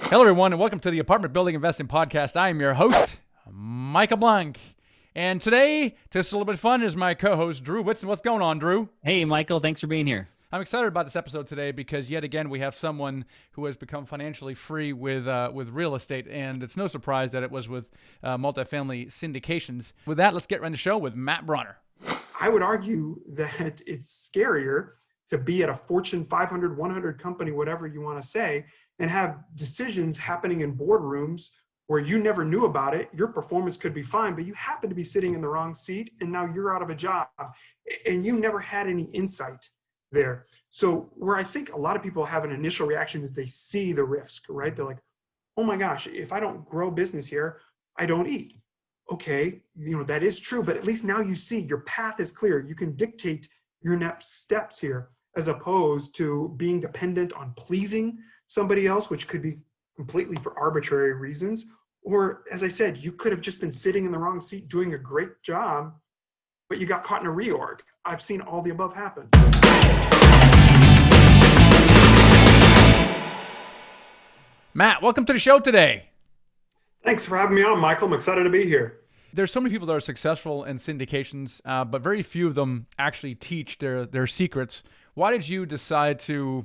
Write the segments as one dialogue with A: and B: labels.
A: Hello, everyone, and welcome to the Apartment Building Investing Podcast. I am your host, Michael Blank. And today, just a little bit of fun, is my co-host, Drew Whitson. What's going on, Drew?
B: Hey, Michael. Thanks for being here.
A: I'm excited about this episode today because, yet again, we have someone who has become financially free with real estate. And it's no surprise that it was with multifamily syndications. With that, let's get right into the show with Matt Bronner.
C: I would argue that it's scarier to be at a Fortune 500, 100 company, whatever you want to say, and have decisions happening in boardrooms where you never knew about it. Your performance could be fine, but you happen to be sitting in the wrong seat and now you're out of a job and you never had any insight there. So where I think a lot of people have an initial reaction is they see the risk, right? They're like, oh my gosh, if I don't grow business here, I don't eat. Okay, that is true, but at least now you see your path is clear. You can dictate your next steps here, as opposed to being dependent on pleasing somebody else, which could be completely for arbitrary reasons. Or, as I said, you could have just been sitting in the wrong seat doing a great job, but you got caught in a reorg. I've seen all the above happen.
A: Matt, welcome to the show today.
C: Thanks for having me on, Michael. I'm excited to be here.
A: There's so many people that are successful in syndications, but very few of them actually teach their secrets. Why did you decide to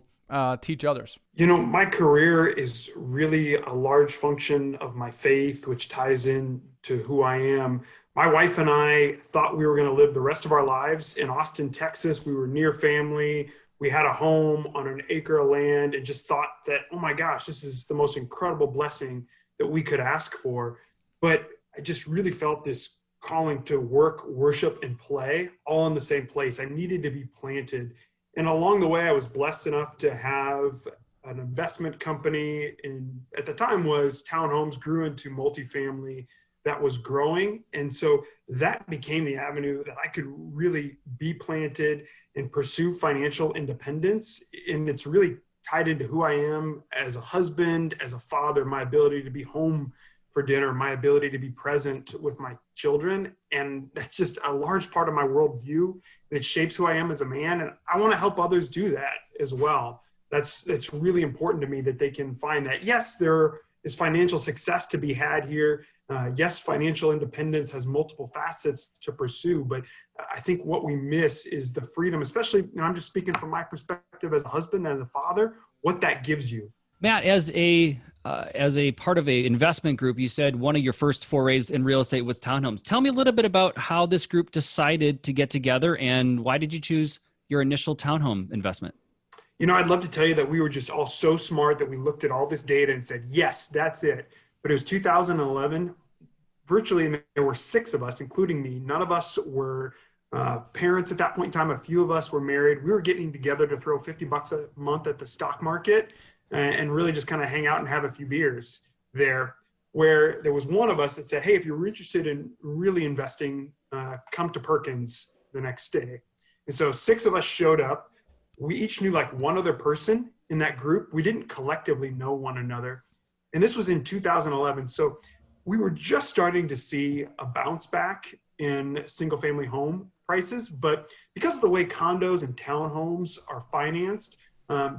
A: teach others?
C: My career is really a large function of my faith, which ties in to who I am. My wife and I thought we were going to live the rest of our lives in Austin, Texas. We were near family. We had a home on an acre of land and just thought that, oh my gosh, this is the most incredible blessing that we could ask for. But I just really felt this calling to work, worship, and play all in the same place. I needed to be planted. And along the way, I was blessed enough to have an investment company, and at the time was townhomes, grew into multifamily that was growing. And so that became the avenue that I could really be planted and pursue financial independence. And it's really tied into who I am as a husband, as a father, my ability to be home for dinner, my ability to be present with my children. And that's just a large part of my worldview. It shapes who I am as a man. And I want to help others do that as well. That's really important to me, that they can find that. Yes, there is financial success to be had here. Yes, financial independence has multiple facets to pursue, but I think what we miss is the freedom, especially, I'm just speaking from my perspective as a husband, as a father, what that gives you.
B: Matt, as a part of a investment group, you said one of your first forays in real estate was townhomes. Tell me a little bit about how this group decided to get together and why did you choose your initial townhome investment?
C: I'd love to tell you that we were just all so smart that we looked at all this data and said, yes, that's it. But it was 2011, virtually, and there were 6 of us, including me. None of us were parents at that point in time. A few of us were married. We were getting together to throw $50 a month at the stock market and really just kind of hang out and have a few beers there, where there was one of us that said, hey, if you're interested in really investing, come to Perkins the next day. And so 6 of us showed up. We each knew like one other person in that group. We didn't collectively know one another. And this was in 2011. So we were just starting to see a bounce back in single family home prices. But because of the way condos and townhomes are financed,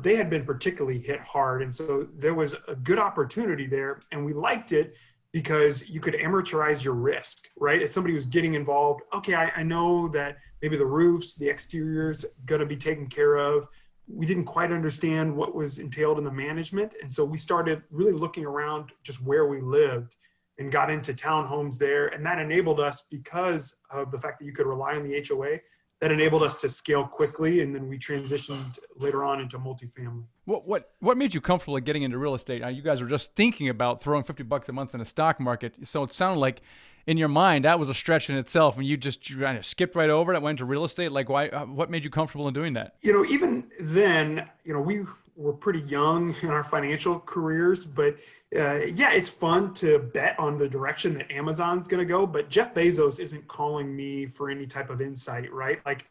C: they had been particularly hit hard. And so there was a good opportunity there. And we liked it because you could amortize your risk, right? As somebody who's getting involved, okay, I know that maybe the roofs, the exteriors going to be taken care of. We didn't quite understand what was entailed in the management. And so we started really looking around just where we lived and got into townhomes there. And that enabled us, because of the fact that you could rely on the HOA, that enabled us to scale quickly. And then we transitioned later on into multifamily.
A: What made you comfortable in getting into real estate? Now, you guys were just thinking about throwing $50 a month in the stock market. So it sounded like in your mind, that was a stretch in itself. And you kind of skipped right over it, went into real estate. Like, why? What made you comfortable in doing that?
C: Even then, we were pretty young in our financial careers, but it's fun to bet on the direction that Amazon's going to go. But Jeff Bezos isn't calling me for any type of insight, right? Like,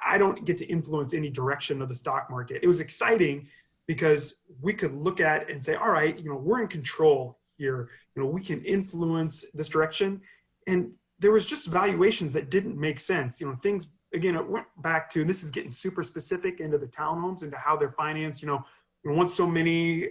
C: I don't get to influence any direction of the stock market. It was exciting because we could look at and say, all right, we're in control here. We can influence this direction. And there was just valuations that didn't make sense. Things, again, it went back to, and this is getting super specific into the townhomes, into how they're financed. Once so many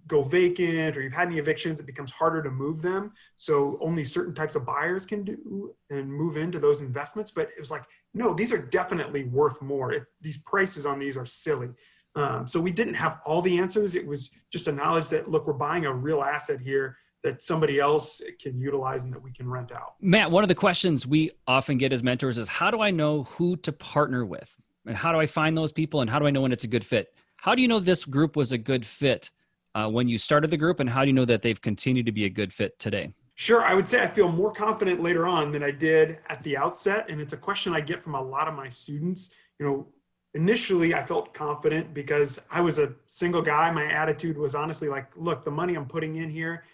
C: go vacant, or you've had any evictions, it becomes harder to move them. So only certain types of buyers can do and move into those investments. But it was like, no, these are definitely worth more. These prices on these are silly. So we didn't have all the answers. It was just a knowledge that, look, we're buying a real asset here that somebody else can utilize and that we can rent out.
B: Matt, one of the questions we often get as mentors is, how do I know who to partner with? And how do I find those people? And how do I know when it's a good fit? How do you know this group was a good fit when you started the group? And how do you know that they've continued to be a good fit today?
C: Sure. I would say I feel more confident later on than I did at the outset. And it's a question I get from a lot of my students. Initially I felt confident because I was a single guy. My attitude was honestly like, look, the money I'm putting in here,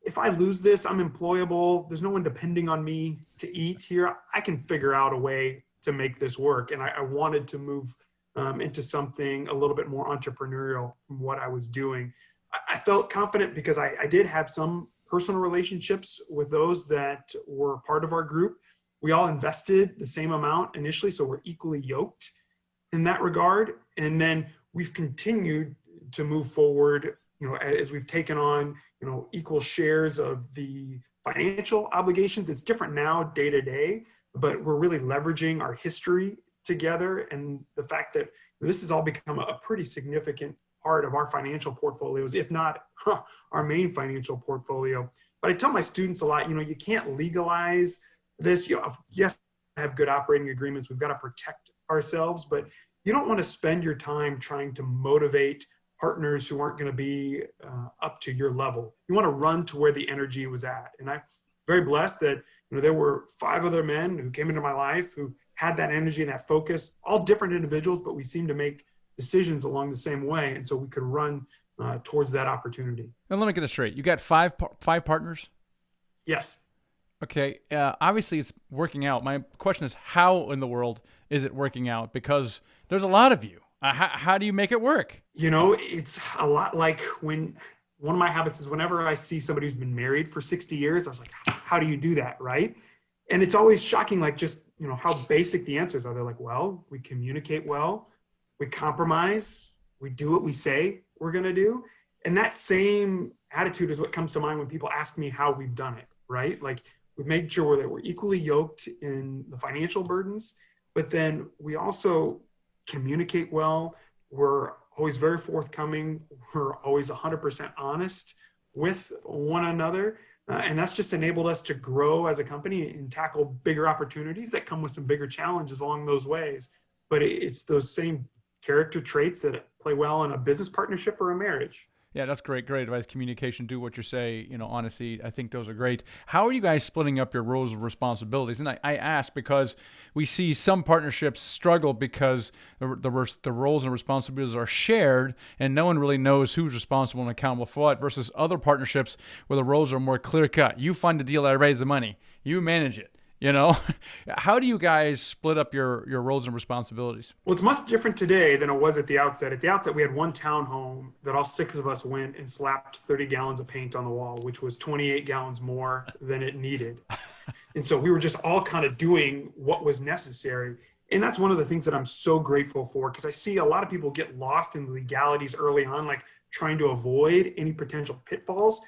C: if I lose this, I'm employable. There's no one depending on me to eat here. I can figure out a way to make this work. And I wanted to move into something a little bit more entrepreneurial from what I was doing. I felt confident because I did have some personal relationships with those that were part of our group. We all invested the same amount initially, so we're equally yoked in that regard. And then we've continued to move forward, as we've taken on, equal shares of the financial obligations. It's different now day to day, but we're really leveraging our history together and the fact that this has all become a pretty significant part of our financial portfolios, if not our main financial portfolio. But I tell my students a lot, you can't legalize this. Yes, have good operating agreements. We've got to protect ourselves, but you don't want to spend your time trying to motivate partners who aren't going to be up to your level. You want to run to where the energy was at. And I'm very blessed that there were 5 other men who came into my life who had that energy and that focus, all different individuals, but we seemed to make decisions along the same way. And so we could run towards that opportunity.
A: And let me get this straight. You got five partners?
C: Yes.
A: Okay. Obviously it's working out. My question is, how in the world is it working out? Because there's a lot of you. How do you make it work?
C: It's a lot like when one of my habits is whenever I see somebody who's been married for 60 years, I was like, how do you do that? Right. And it's always shocking, like just, how basic the answers are. They're like, well, we communicate well, we compromise, we do what we say we're going to do. And that same attitude is what comes to mind when people ask me how we've done it, right? Like we've made sure that we're equally yoked in the financial burdens, but then we also communicate well. We're always very forthcoming. We're always 100% honest with one another. And that's just enabled us to grow as a company and tackle bigger opportunities that come with some bigger challenges along those ways. But it's those same character traits that play well in a business partnership or a marriage.
A: Yeah, that's great. Great advice. Communication, do what you say, honesty. I think those are great. How are you guys splitting up your roles of responsibilities? And I ask because we see some partnerships struggle because the roles and responsibilities are shared and no one really knows who's responsible and accountable for what, versus other partnerships where the roles are more clear cut. You fund the deal, I raise the money. You manage it. How do you guys split up your roles and responsibilities?
C: Well, it's much different today than it was at the outset. At the outset, we had one townhome that all 6 of us went and slapped 30 gallons of paint on the wall, which was 28 gallons more than it needed. And so we were just all kind of doing what was necessary. And that's one of the things that I'm so grateful for, because I see a lot of people get lost in the legalities early on, like trying to avoid any potential pitfalls.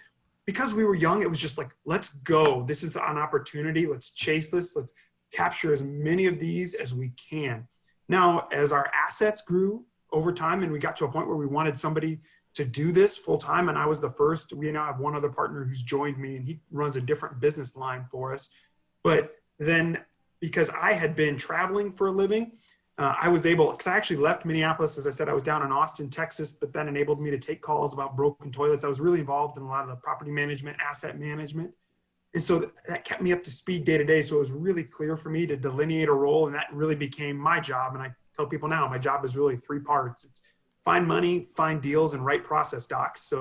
C: Because we were young, it was just like, let's go. This is an opportunity. Let's chase this. Let's capture as many of these as we can. Now, as our assets grew over time and we got to a point where we wanted somebody to do this full time, and I was the first, we now have one other partner who's joined me and he runs a different business line for us. But then because I had been traveling for a living, I was able, because I actually left Minneapolis, as I said, I was down in Austin, Texas, but that enabled me to take calls about broken toilets. I was really involved in a lot of the property management, asset management. And so that kept me up to speed day to day. So it was really clear for me to delineate a role, and that really became my job. And I tell people now, my job is really 3 parts. It's find money, find deals, and write process docs.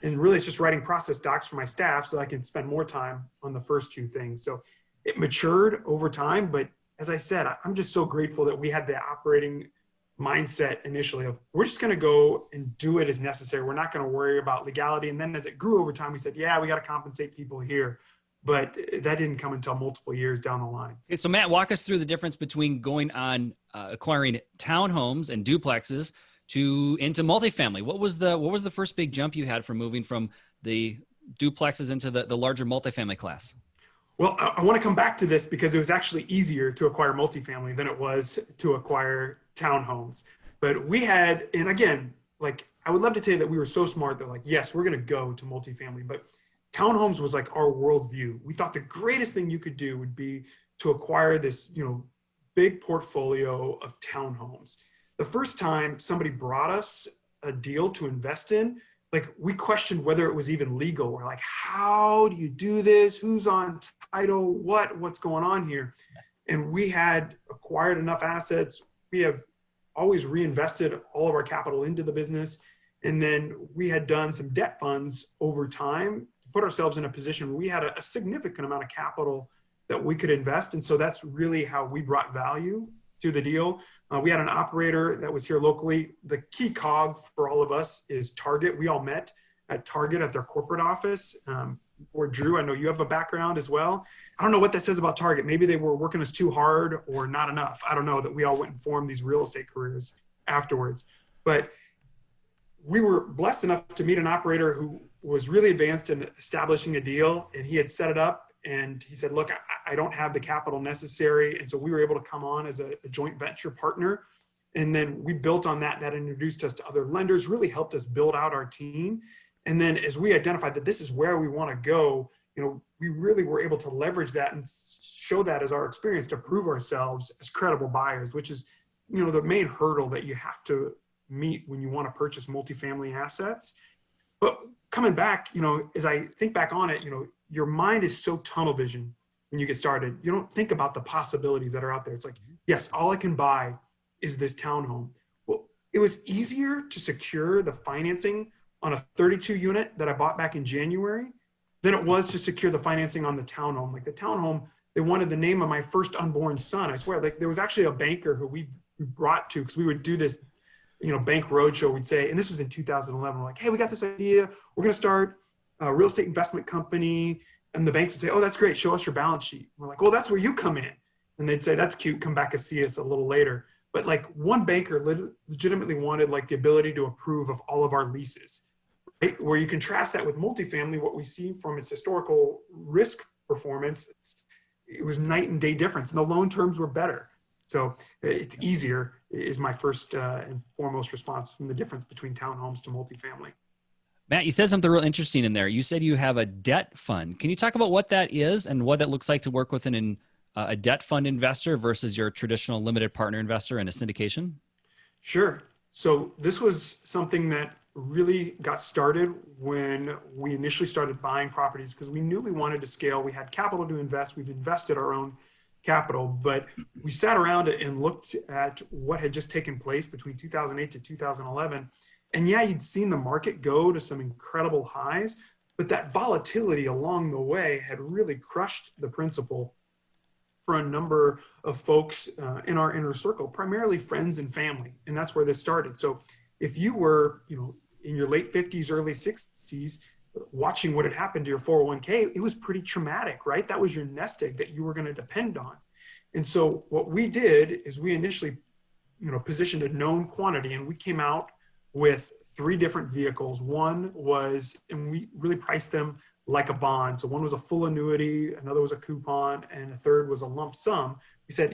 C: And really it's just writing process docs for my staff so I can spend more time on the first 2 things. So it matured over time, but as I said, I'm just so grateful that we had the operating mindset initially of we're just going to go and do it as necessary. We're not going to worry about legality. And then as it grew over time, we said, yeah, we got to compensate people here. But that didn't come until multiple years down the line.
B: Okay, so Matt, walk us through the difference between going on acquiring townhomes and duplexes to into multifamily. What was the first big jump you had from moving from the duplexes into the larger multifamily class?
C: Well, I want to come back to this because it was actually easier to acquire multifamily than it was to acquire townhomes. But we had, and again, like I would love to tell you that we were so smart that like, yes, we're going to go to multifamily, but townhomes was like our worldview. We thought the greatest thing you could do would be to acquire this, big portfolio of townhomes. The first time somebody brought us a deal to invest in, like we questioned whether it was even legal. We're like, how do you do this? Who's on title? What's going on here? And we had acquired enough assets. We have always reinvested all of our capital into the business. And then we had done some debt funds over time to put ourselves in a position where we had a significant amount of capital that we could invest. And so that's really how we brought value to the deal. We had an operator that was here locally. The key cog for all of us is Target. We all met at Target at their corporate office. Or Drew, I know you have a background as well. I don't know what that says about Target. Maybe they were working us too hard or not enough. I don't know that we all went and formed these real estate careers afterwards. But we were blessed enough to meet an operator who was really advanced in establishing a deal, and he had set it up. And he said, look, I don't have the capital necessary. And so we were able to come on as a joint venture partner. And then we built on that. That introduced us to other lenders, really helped us build out our team. And then as we identified that this is where we want to go, we really were able to leverage that and show that as our experience to prove ourselves as credible buyers, which is, the main hurdle that you have to meet when you want to purchase multifamily assets. But coming back, as I think back on it, your mind is so tunnel vision when you get started. You don't think about the possibilities that are out there. It's like, yes, all I can buy is this townhome. Well, it was easier to secure the financing on a 32 unit that I bought back in January than it was to secure the financing on the townhome. Like the townhome, they wanted the name of my first unborn son. I swear, like there was actually a banker who we brought to, because we would do this, bank roadshow. We'd say, and this was in 2011. We're like, hey, we got this idea. We're going to start a real estate investment company. And the banks would say, oh, that's great. Show us your balance sheet. We're like, well, that's where you come in. And they'd say, that's cute. Come back and see us a little later. But like one banker legitimately wanted like the ability to approve of all of our leases, right? Where you contrast that with multifamily, what we see from its historical risk performance, it was night and day difference. And the loan terms were better. So it's easier is my first and foremost response from the difference between townhomes to multifamily.
B: Matt, you said something real interesting in there. You said you have a debt fund. Can you talk about what that is and what that looks like to work with a debt fund investor versus your traditional limited partner investor in a syndication?
C: Sure. So this was something that really got started when we initially started buying properties because we knew we wanted to scale. We had capital to invest. We've invested our own capital, but we sat around and looked at what had just taken place between 2008 to 2011. And yeah, you'd seen the market go to some incredible highs, but that volatility along the way had really crushed the principal for a number of folks in our inner circle, primarily friends and family. And that's where this started. So if you were, in your late 50s, early 60s, watching what had happened to your 401k, it was pretty traumatic, right? That was your nest egg that you were going to depend on. And so what we did is we initially, positioned a known quantity, and we came out with 3 different vehicles. One was, and we really priced them like a bond. So one was a full annuity, another was a coupon, and a third was a lump sum. We said,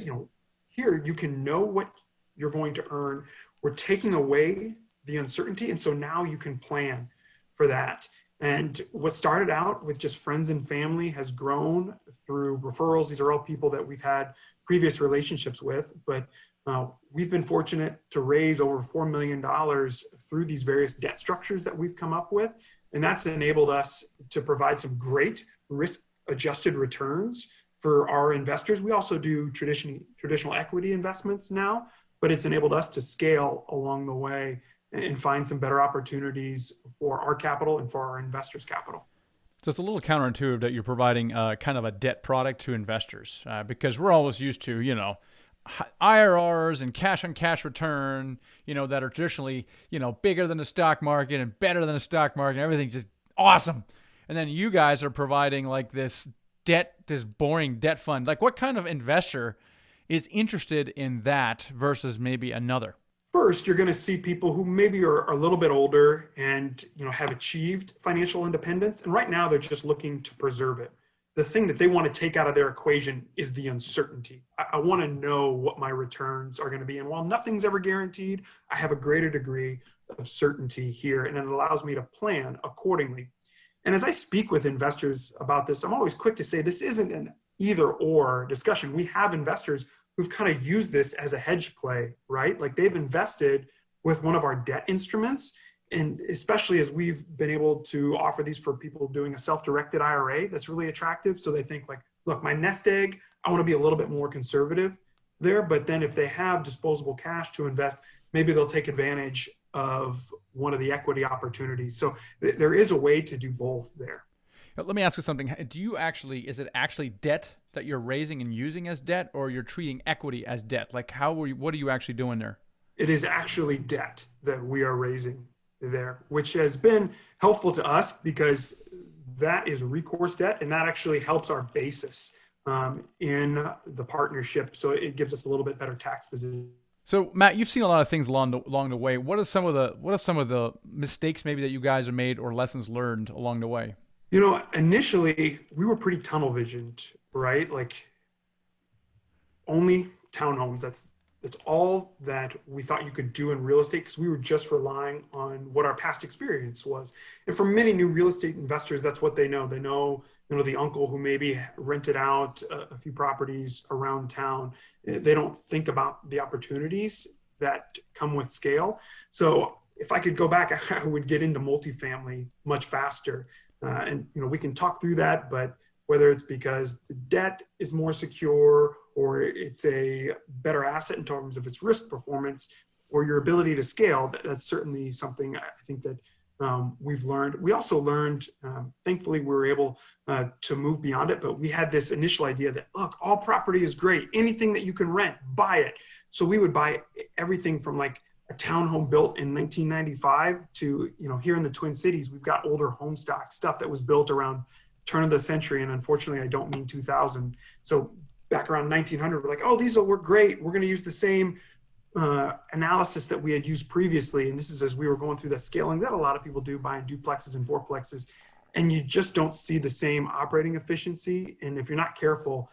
C: here you can know what you're going to earn. We're taking away the uncertainty. And so now you can plan for that. And what started out with just friends and family has grown through referrals. These are all people that we've had previous relationships with, but we've been fortunate to raise over $4 million through these various debt structures that we've come up with. And that's enabled us to provide some great risk-adjusted returns for our investors. We also do traditional equity investments now, but it's enabled us to scale along the way and find some better opportunities for our capital and for our investors' capital.
A: So it's a little counterintuitive that you're providing kind of a debt product to investors because we're always used to, IRRs and cash on cash return, that are traditionally, bigger than the stock market and better than the stock market. Everything's just awesome. And then you guys are providing like this boring debt fund. Like what kind of investor is interested in that versus maybe another?
C: First, you're going to see people who maybe are a little bit older and have achieved financial independence, and right now they're just looking to preserve it. The thing that they want to take out of their equation is the uncertainty. I want to know what my returns are going to be, and while nothing's ever guaranteed, I have a greater degree of certainty here, and it allows me to plan accordingly. And as I speak with investors about this, I'm always quick to say this isn't an either or discussion. We have investors who've kind of used this as a hedge play, right? Like they've invested with one of our debt instruments. And especially as we've been able to offer these for people doing a self-directed IRA, that's really attractive. So they think like, look, my nest egg, I want to be a little bit more conservative there. But then if they have disposable cash to invest, maybe they'll take advantage of one of the equity opportunities. So there is a way to do both there.
A: Let me ask you something. Is it actually debt that you're raising and using as debt, or you're treating equity as debt? Like what are you actually doing there?
C: It is actually debt that we are raising there, which has been helpful to us because that is recourse debt, and that actually helps our basis in the partnership. So it gives us a little bit better tax position.
A: So Matt, you've seen a lot of things along the way. What are some of the mistakes maybe that you guys have made or lessons learned along the way?
C: Initially we were pretty tunnel visioned, right? Like only townhomes. That's all that we thought you could do in real estate because we were just relying on what our past experience was. And for many new real estate investors, that's what they know. They know, the uncle who maybe rented out a few properties around town. They don't think about the opportunities that come with scale. So if I could go back, I would get into multifamily much faster. And we can talk through that, but whether it's because the debt is more secure or it's a better asset in terms of its risk performance or your ability to scale, that's certainly something I think that we've learned. We also learned, thankfully we were able to move beyond it, but we had this initial idea that, look, all property is great. Anything that you can rent, buy it. So we would buy everything from like a townhome built in 1995 to, here in the Twin Cities, we've got older home stock stuff that was built around turn of the century. And unfortunately, I don't mean 2000. So back around 1900, we're like, oh, these will work great. We're going to use the same analysis that we had used previously. And this is as we were going through that scaling that a lot of people do, buying duplexes and fourplexes. And you just don't see the same operating efficiency. And if you're not careful,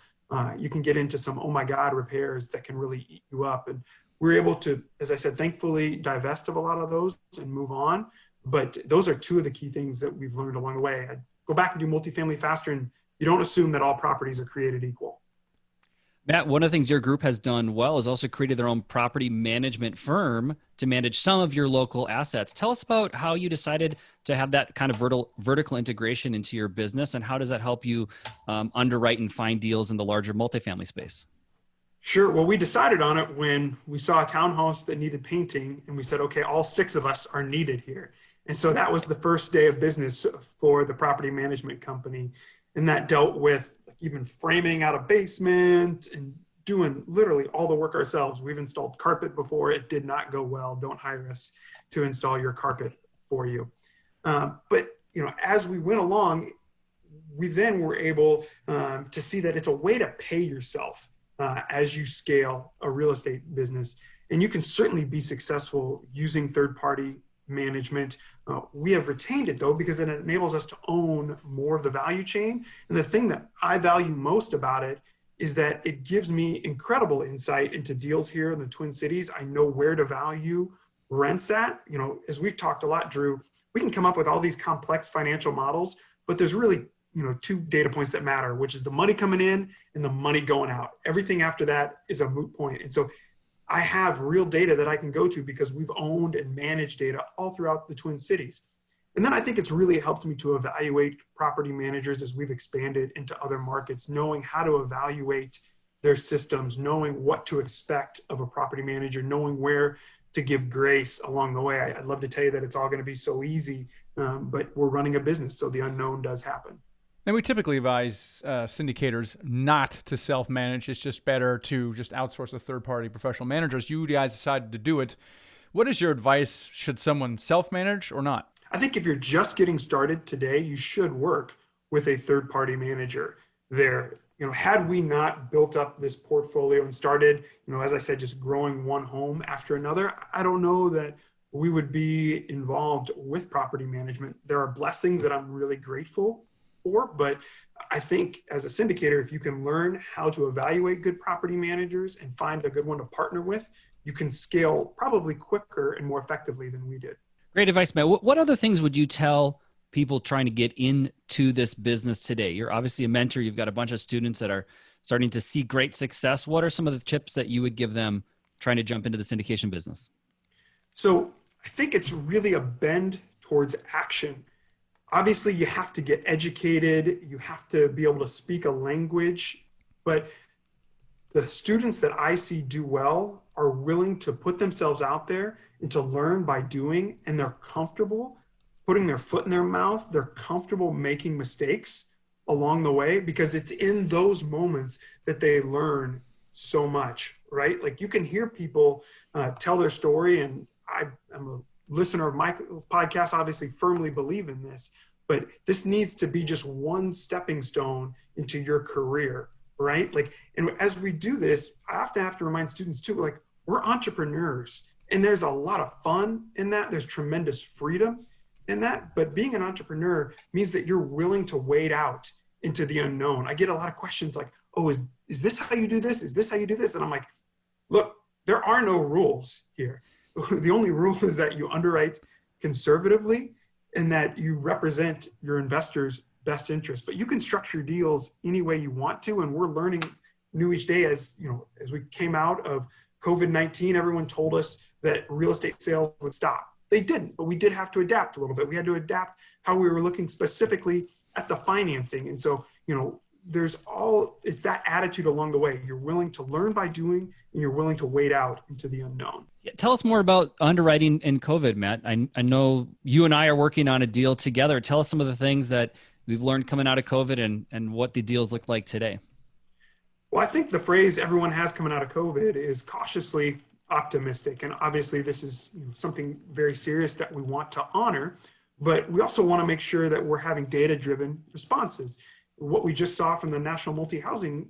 C: you can get into some, oh my God, repairs that can really eat you up. And we're able to, as I said, thankfully divest of a lot of those and move on. But those are two of the key things that we've learned along the way. I'd go back and do multifamily faster, and you don't assume that all properties are created equal.
B: Matt, one of the things your group has done well is also created their own property management firm to manage some of your local assets. Tell us about how you decided to have that kind of vertical integration into your business, and how does that help you underwrite and find deals in the larger multifamily space?
C: Sure. Well, we decided on it when we saw a townhouse that needed painting, and we said, okay, all 6 of us are needed here. And so that was the first day of business for the property management company. And that dealt with even framing out a basement and doing literally all the work ourselves. We've installed carpet before. It did not go well. Don't hire us to install your carpet for you. But as we went along, we then were able to see that it's a way to pay yourself as you scale a real estate business. And you can certainly be successful using third-party management. We have retained it though, because it enables us to own more of the value chain. And the thing that I value most about it is that it gives me incredible insight into deals here in the Twin Cities. I know where to value rents at. As we've talked a lot, Drew, we can come up with all these complex financial models, but there's really 2 data points that matter, which is the money coming in and the money going out. Everything after that is a moot point. And so I have real data that I can go to because we've owned and managed data all throughout the Twin Cities. And then I think it's really helped me to evaluate property managers as we've expanded into other markets, knowing how to evaluate their systems, knowing what to expect of a property manager, knowing where to give grace along the way. I'd love to tell you that it's all going to be so easy, but we're running a business, so the unknown does happen.
A: And we typically advise syndicators not to self-manage. It's just better to just outsource to third-party professional managers. You guys decided to do it. What is your advice? Should someone self-manage or not?
C: I think if you're just getting started today, you should work with a third-party manager there. had we not built up this portfolio and started, as I said, just growing one home after another, I don't know that we would be involved with property management. There are blessings that I'm really grateful for, but I think as a syndicator, if you can learn how to evaluate good property managers and find a good one to partner with, you can scale probably quicker and more effectively than we did.
B: Great advice, Matt. What other things would you tell people trying to get into this business today? You're obviously a mentor. You've got a bunch of students that are starting to see great success. What are some of the tips that you would give them trying to jump into the syndication business?
C: So I think it's really a bend towards action. Obviously, you have to get educated. You have to be able to speak a language. But the students that I see do well are willing to put themselves out there and to learn by doing, and they're comfortable putting their foot in their mouth. They're comfortable making mistakes along the way, because it's in those moments that they learn so much, right? Like, you can hear people tell their story, and I'm a listener of Michael's podcast, obviously firmly believe in this, but this needs to be just one stepping stone into your career, right? Like, and as we do this, I often have to remind students too, like, we're entrepreneurs, and there's a lot of fun in that. There's tremendous freedom in that, but being an entrepreneur means that you're willing to wade out into the unknown. I get a lot of questions like, oh, is this how you do this? Is this how you do this? And I'm like, look, there are no rules here. The only rule is that you underwrite conservatively and that you represent your investors' best interest. But you can structure deals any way you want to, and we're learning new each day. As we came out of COVID-19, everyone told us that real estate sales would stop. They didn't, but we did have to adapt a little bit. We had to adapt how we were looking specifically at the financing. And so, it's that attitude along the way. You're willing to learn by doing, and you're willing to wade out into the unknown.
B: Yeah, tell us more about underwriting in COVID, Matt. I know you and I are working on a deal together. Tell us some of the things that we've learned coming out of COVID and what the deals look like today.
C: Well, I think the phrase everyone has coming out of COVID is cautiously optimistic. And obviously this is something very serious that we want to honor, but we also want to make sure that we're having data-driven responses. What we just saw from the National Multi-Housing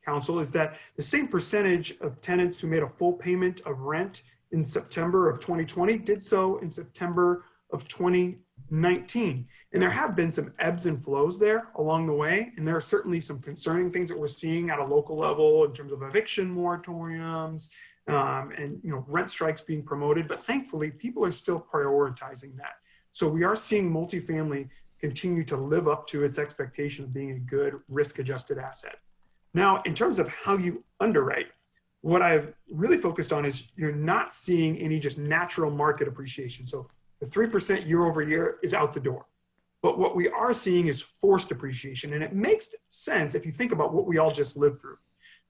C: Council is that the same percentage of tenants who made a full payment of rent in September of 2020 did so in September of 2019. And there have been some ebbs and flows there along the way. And there are certainly some concerning things that we're seeing at a local level in terms of eviction moratoriums, and rent strikes being promoted, but thankfully people are still prioritizing that. So we are seeing multifamily continue to live up to its expectation of being a good risk-adjusted asset. Now, in terms of how you underwrite, what I've really focused on is you're not seeing any just natural market appreciation. So the 3% year over year is out the door. But what we are seeing is forced appreciation. And it makes sense if you think about what we all just lived through.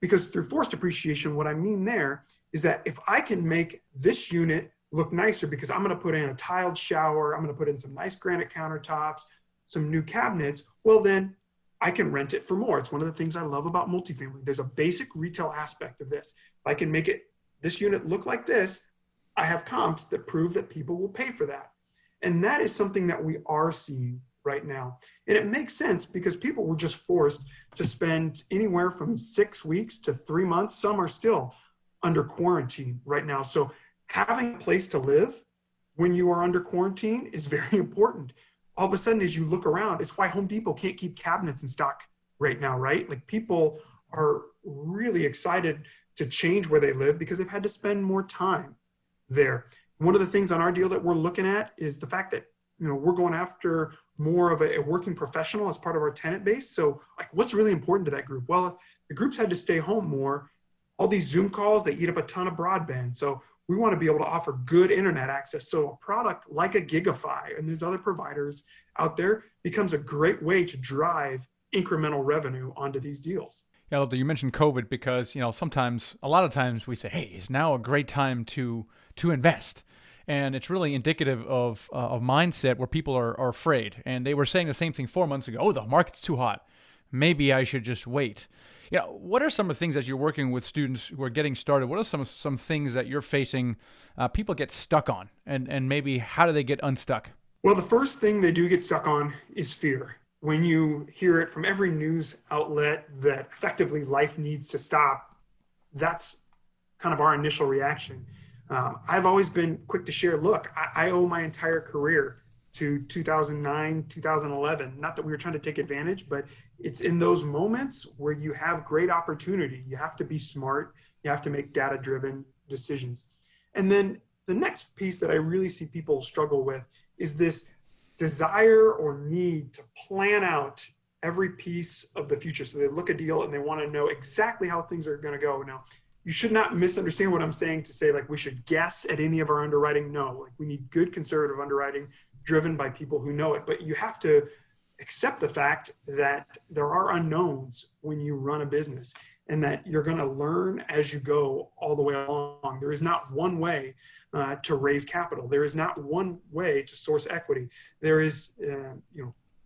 C: Because through forced appreciation, what I mean there is that if I can make this unit look nicer because I'm going to put in a tiled shower, I'm going to put in some nice granite countertops, some new cabinets, well then I can rent it for more. It's one of the things I love about multifamily. There's a basic retail aspect of this. If I can make this unit look like this, I have comps that prove that people will pay for that. And that is something that we are seeing right now. And it makes sense because people were just forced to spend anywhere from 6 weeks to 3 months. Some are still under quarantine right now. So having a place to live when you are under quarantine is very important. All of a sudden, as you look around, it's why Home Depot can't keep cabinets in stock right now, right? Like, people are really excited to change where they live because they've had to spend more time there. One of the things on our deal that we're looking at is the fact that, we're going after more of a working professional as part of our tenant base. So, like, what's really important to that group? Well, if the groups had to stay home more, all these Zoom calls, they eat up a ton of broadband. So we want to be able to offer good internet access. So a product like a Gigafy and there's other providers out there becomes a great way to drive incremental revenue onto these deals.
A: Yeah, you mentioned COVID because, a lot of times we say, hey, it's now a great time to invest. And it's really indicative of mindset where people are afraid. And they were saying the same thing 4 months ago. Oh, the market's too hot. Maybe I should just wait. What are some of the things as you're working with students who are getting started? What are some things that you're facing people get stuck on? And maybe how do they get unstuck?
C: Well, the first thing they do get stuck on is fear, when you hear it from every news outlet that effectively life needs to stop, that's kind of our initial reaction. I've always been quick to share, look, I owe my entire career to 2009, 2011. Not that we were trying to take advantage, but it's in those moments where you have great opportunity. You have to be smart. You have to make data-driven decisions. And then the next piece that I really see people struggle with is this desire or need to plan out every piece of the future. So they look at a deal and they want to know exactly how things are going to go. Now, you should not misunderstand what I'm saying to say like we should guess at any of our underwriting. No, like we need good conservative underwriting driven by people who know it. But you have to accept the fact that there are unknowns when you run a business and that you're going to learn as you go all the way along. There is not one way to raise capital. There is not one way to source equity. There is,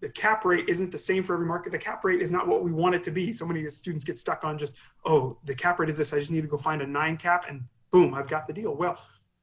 C: the cap rate isn't the same for every market. The cap rate is not what we want it to be. So many students get stuck on just, oh, the cap rate is this. I just need to go find a 9 cap and boom, I've got the deal. Well,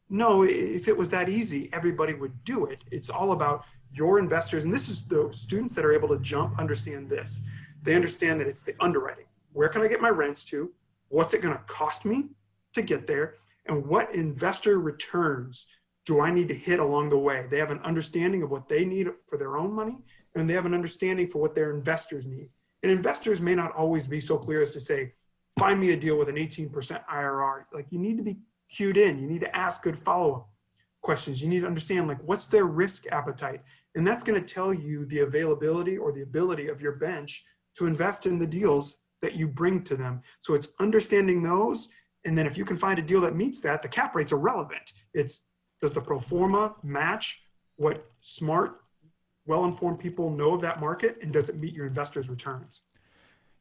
C: no, if it was that easy, everybody would do it. It's all about your investors. And this is the students that are able to jump, understand this. They understand that it's the underwriting. Where can I get my rents to? What's it going to cost me to get there? And what investor returns do I need to hit along the way? They have an understanding of what they need for their own money, and they have an understanding for what their investors need. And investors may not always be so clear as to say, find me a deal with an 18% IRR. Like you need to be cued in. You need to ask good follow-up questions. You need to understand like what's their risk appetite. And that's going to tell you the availability or the ability of your bench to invest in the deals that you bring to them. So it's understanding those. And then if you can find a deal that meets that, the cap rate's irrelevant. It's, does the pro forma match what smart, well-informed people know of that market? And does it meet your investors' returns?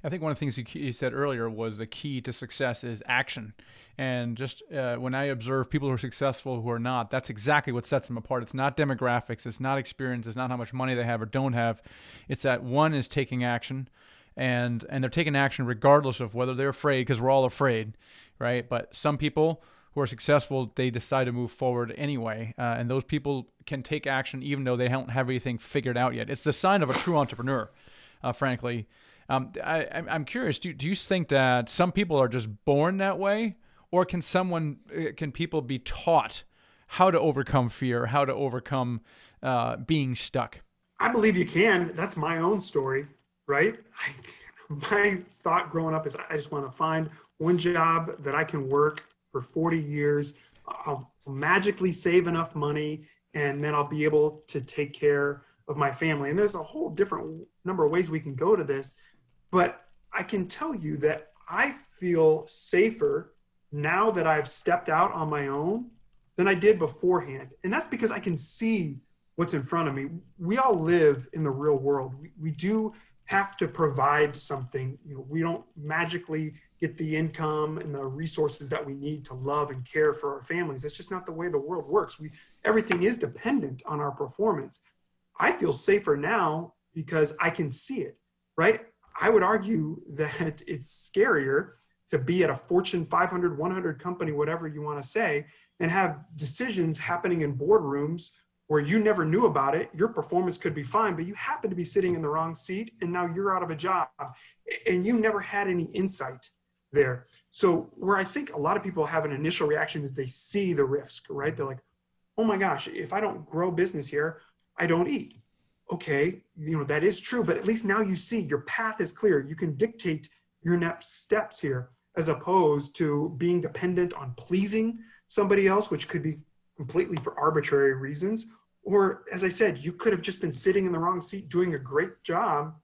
A: I think one of the things you said earlier was the key to success is action. And just when I observe people who are successful who are not, that's exactly what sets them apart. It's not demographics. It's not experience. It's not how much money they have or don't have. It's that one is taking action. And they're taking action regardless of whether they're afraid, because we're all afraid, right? But some people who are successful, they decide to move forward anyway. And those people can take action even though they don't have everything figured out yet. It's the sign of a true entrepreneur, frankly. I'm curious, do you think that some people are just born that way? Or can people be taught how to overcome fear, how to overcome being stuck?
C: I believe you can. That's my own story. Right? My thought growing up is I just want to find one job that I can work for 40 years. I'll magically save enough money and then I'll be able to take care of my family. And there's a whole different number of ways we can go to this, but I can tell you that I feel safer now that I've stepped out on my own than I did beforehand. And that's because I can see what's in front of me. We all live in the real world. We do have to provide something. We don't magically get the income and the resources that we need to love and care for our families. It's just not the way the world works. Everything is dependent on our performance. I feel safer now because I can see it, right? I would argue that it's scarier to be at a Fortune 500, 100 company, whatever you want to say, and have decisions happening in boardrooms where you never knew about it. Your performance could be fine, but you happen to be sitting in the wrong seat and now you're out of a job and you never had any insight there. So where I think a lot of people have an initial reaction is they see the risk, right? They're like, oh my gosh, if I don't grow business here, I don't eat. Okay, that is true, but at least now you see your path is clear. You can dictate your next steps here as opposed to being dependent on pleasing somebody else, which could be completely for arbitrary reasons. Or as I said, you could have just been sitting in the wrong seat doing a great job,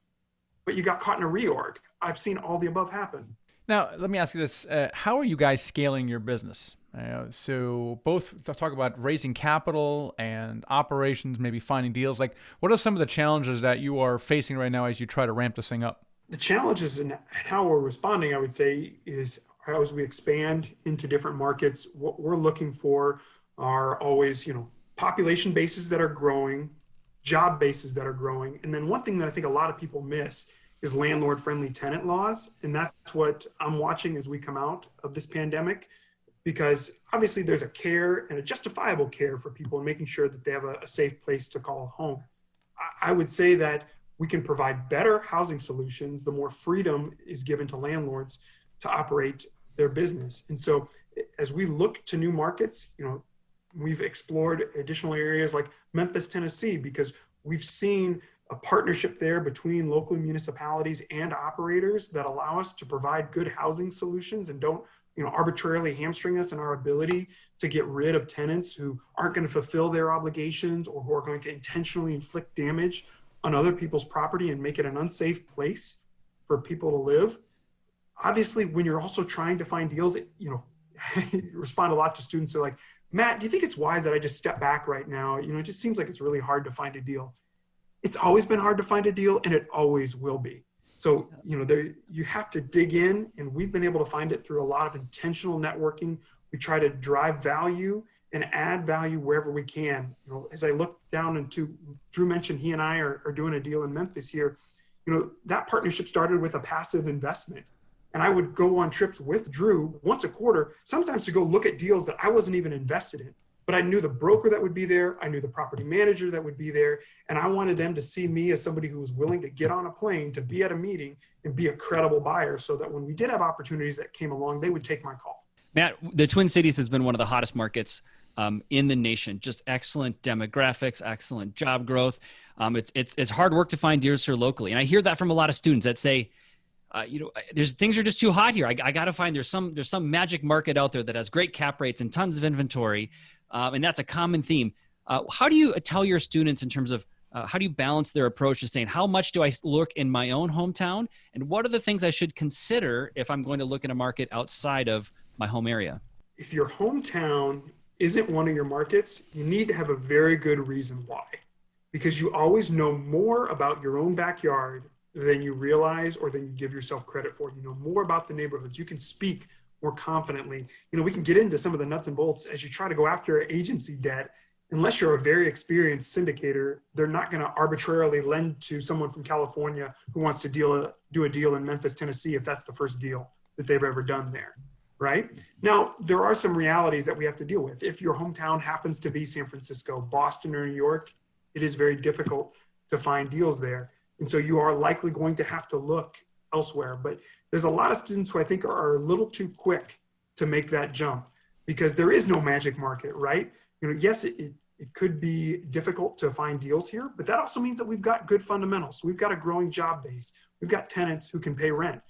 C: but you got caught in a reorg. I've seen all the above happen.
A: Now, let me ask you this. How are you guys scaling your business? So both talk about raising capital and operations, maybe finding deals. Like, what are some of the challenges that you are facing right now as you try to ramp this thing up?
C: The challenges in how we're responding, I would say, is as we expand into different markets, what we're looking for are always, population bases that are growing, job bases that are growing. And then one thing that I think a lot of people miss is landlord-friendly tenant laws. And that's what I'm watching as we come out of this pandemic, because obviously there's a care and a justifiable care for people and making sure that they have a safe place to call home. I would say that we can provide better housing solutions, the more freedom is given to landlords to operate their business. And so as we look to new markets, we've explored additional areas like Memphis, Tennessee, because we've seen a partnership there between local municipalities and operators that allow us to provide good housing solutions and don't arbitrarily hamstring us in our ability to get rid of tenants who aren't going to fulfill their obligations or who are going to intentionally inflict damage on other people's property and make it an unsafe place for people to live. Obviously, when you're also trying to find deals, respond a lot to students who are like, Matt, do you think it's wise that I just step back right now? It just seems like it's really hard to find a deal. It's always been hard to find a deal, and it always will be. So, you have to dig in, and we've been able to find it through a lot of intentional networking. We try to drive value and add value wherever we can. As I look down into, Drew mentioned he and I are doing a deal in Memphis here. That partnership started with a passive investment. And I would go on trips with Drew once a quarter, sometimes to go look at deals that I wasn't even invested in. But I knew the broker that would be there. I knew the property manager that would be there. And I wanted them to see me as somebody who was willing to get on a plane, to be at a meeting and be a credible buyer, so that when we did have opportunities that came along, they would take my call.
B: Matt, the Twin Cities has been one of the hottest markets in the nation. Just excellent demographics, excellent job growth. It's hard work to find deals here locally. And I hear that from a lot of students that say, there's things are just too hot here. I got to find there's some magic market out there that has great cap rates and tons of inventory. And that's a common theme. How do you tell your students in terms of how do you balance their approach to saying, how much do I look in my own hometown? And what are the things I should consider if I'm going to look in a market outside of my home area?
C: If your hometown isn't one of your markets, you need to have a very good reason why. Because you always know more about your own backyard than you realize or than you give yourself credit for. You know more about the neighborhoods. You can speak more confidently. We can get into some of the nuts and bolts as you try to go after agency debt. Unless you're a very experienced syndicator, they're not going to arbitrarily lend to someone from California who wants to do a deal in Memphis, Tennessee, if that's the first deal that they've ever done there, right? Now, there are some realities that we have to deal with. If your hometown happens to be San Francisco, Boston, or New York, it is very difficult to find deals there. And so you are likely going to have to look elsewhere. But there's a lot of students who I think are a little too quick to make that jump because there is no magic market, right? Yes, it could be difficult to find deals here, but that also means that we've got good fundamentals. We've got a growing job base. We've got tenants who can pay rent.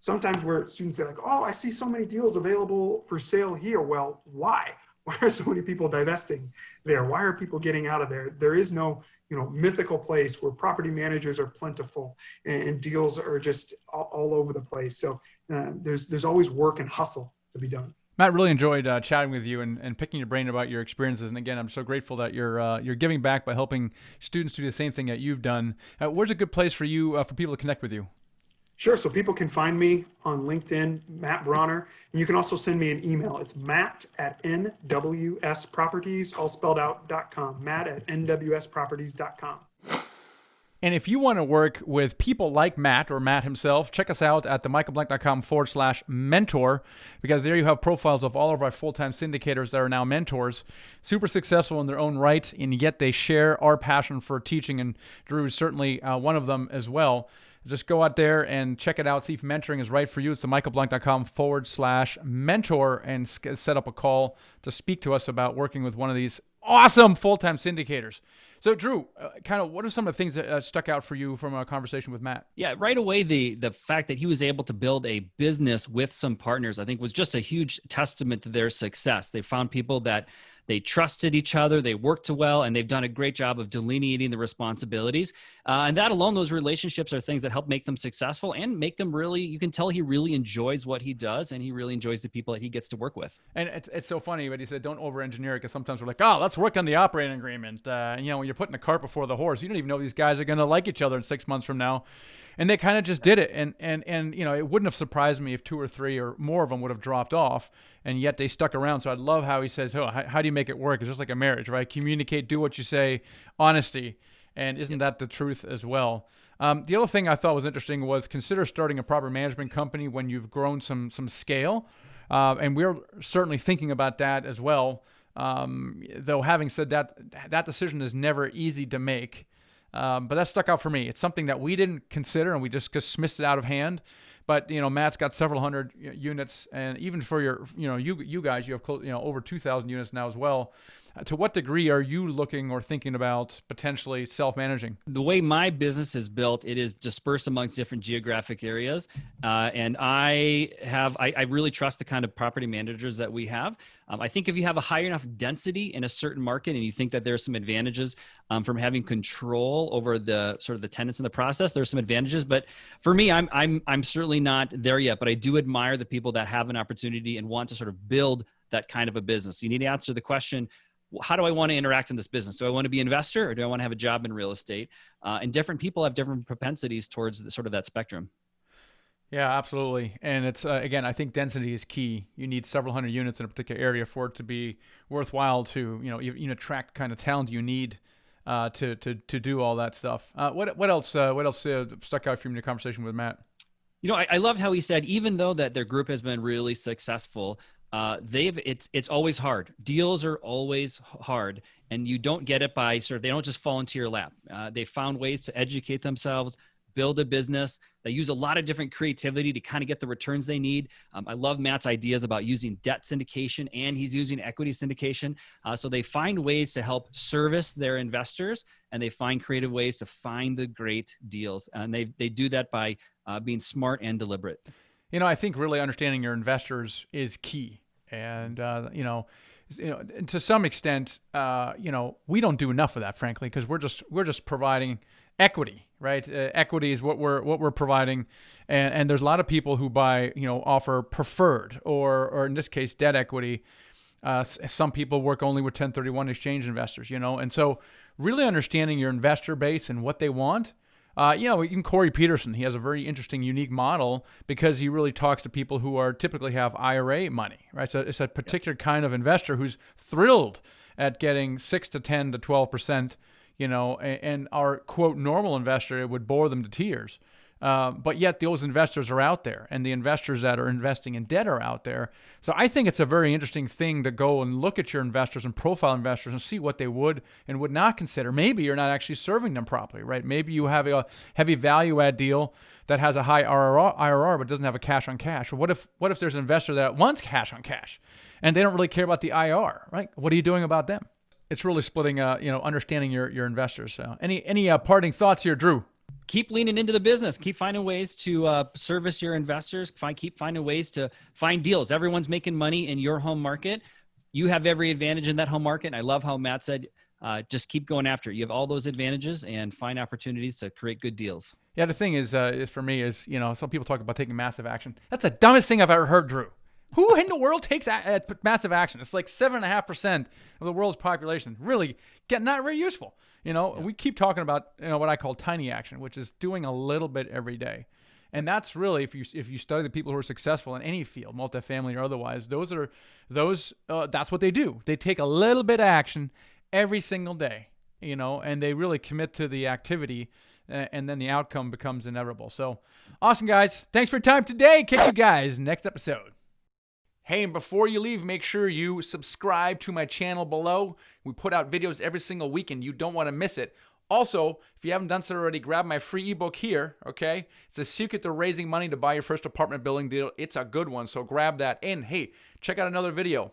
C: Sometimes where students say like, oh, I see so many deals available for sale here. Well, why? Why are so many people divesting there? Why are people getting out of there? There is no, mythical place where property managers are plentiful and deals are just all over the place. So there's always work and hustle to be done.
A: Matt, really enjoyed chatting with you and picking your brain about your experiences. And again, I'm so grateful that you're giving back by helping students do the same thing that you've done. Where's a good place for you, for people to connect with you?
C: Sure. So people can find me on LinkedIn, Matt Bronner. And you can also send me an email. It's matt@nwsproperties, all spelled out.com, matt@nwsproperties.com.
A: And if you want to work with people like Matt or Matt himself, check us out at themichaelblank.com/mentor, because there you have profiles of all of our full-time syndicators that are now mentors, super successful in their own right, and yet they share our passion for teaching. And Drew is certainly one of them as well. Just go out there and check it out. See if mentoring is right for you. It's themichaelblank.com/mentor and set up a call to speak to us about working with one of these awesome full-time syndicators. So Drew, kind of what are some of the things that stuck out for you from a conversation with Matt?
B: Yeah, right away, the fact that he was able to build a business with some partners, I think was just a huge testament to their success. They found people that they trusted each other, they worked well, and they've done a great job of delineating the responsibilities. And that alone, those relationships are things that help make them successful and make them really, you can tell he really enjoys what he does and he really enjoys the people that he gets to work with. And
A: it's so funny, but he said, don't over-engineer it, because sometimes we're like, oh, let's work on the operating agreement. When you're putting the cart before the horse, you don't even know these guys are going to like each other in 6 months from now. And they kind of just did it. And it wouldn't have surprised me if 2 or 3 or more of them would have dropped off, and yet they stuck around. So I love how he says, how do you make it work? It's just like a marriage, right? Communicate, do what you say, honesty. And isn't that the truth as well? The other thing I thought was interesting was consider starting a property management company when you've grown some scale. And we're certainly thinking about that as well. Though having said that, that decision is never easy to make. But that stuck out for me. It's something that we didn't consider, and we just dismissed it out of hand. But Matt's got several hundred units, and even for your, you guys, you have over 2,000 units now as well. To what degree are you looking or thinking about potentially self-managing?
B: The way my business is built, it is dispersed amongst different geographic areas. And I really trust the kind of property managers that we have. I think if you have a high enough density in a certain market and you think that there's some advantages from having control over the sort of the tenants in the process, there's some advantages. But for me, I'm certainly not there yet, but I do admire the people that have an opportunity and want to sort of build that kind of a business. You need to answer the question, how do I want to interact in this business? Do I want to be an investor, or do I want to have a job in real estate? And different people have different propensities towards sort of that spectrum.
A: Yeah, absolutely. And it's, again, I think density is key. You need several hundred units in a particular area for it to be worthwhile to, even attract kind of talent you need to do all that stuff. What else stuck out from your conversation with Matt?
B: I loved how he said, even though that their group has been really successful, it's always hard. Deals are always hard, and you don't get it by they don't just fall into your lap. They found ways to educate themselves, build a business. They use a lot of different creativity to kind of get the returns they need. I love Matt's ideas about using debt syndication, and he's using equity syndication. So they find ways to help service their investors, and they find creative ways to find the great deals. And they do that by being smart and deliberate.
A: I think really understanding your investors is key. And, to some extent, we don't do enough of that, frankly, because we're just providing equity, right? Equity is what we're providing. And there's a lot of people who offer preferred or in this case, debt equity. Some people work only with 1031 exchange investors, and so really understanding your investor base and what they want. Even Corey Peterson, he has a very interesting, unique model because he really talks to people who typically have IRA money, right? So it's a particular kind of investor who's thrilled at getting 6 to 10 to 12%, and our quote normal investor, it would bore them to tears. But yet those investors are out there, and the investors that are investing in debt are out there. So I think it's a very interesting thing to go and look at your investors and profile investors and see what they would and would not consider. Maybe you're not actually serving them properly, right? Maybe you have a heavy value add deal that has a high IRR but doesn't have a cash on cash. Or what if there's an investor that wants cash on cash and they don't really care about the IR, right? What are you doing about them? It's really splitting, understanding your investors. So any parting thoughts here, Drew?
B: Keep leaning into the business. Keep finding ways to service your investors. Keep finding ways to find deals. Everyone's making money in your home market. You have every advantage in that home market. And I love how Matt said, just keep going after it. You have all those advantages and find opportunities to create good deals.
A: Yeah, the thing is for me is, some people talk about taking massive action. That's the dumbest thing I've ever heard, Drew. Who in the world takes massive action? It's like 7.5% of the world's population. Really, not very useful. We keep talking about what I call tiny action, which is doing a little bit every day, and that's really if you study the people who are successful in any field, multifamily or otherwise, that's what they do. They take a little bit of action every single day, and they really commit to the activity, and then the outcome becomes inevitable. So, awesome, guys! Thanks for your time today. Catch you guys next episode. Hey, and before you leave, make sure you subscribe to my channel below. We put out videos every single week, and you don't want to miss it. Also, if you haven't done so already, grab my free ebook here, okay? It's The Secret to Raising Money to Buy Your First Apartment Building Deal. It's a good one, so grab that. And hey, check out another video.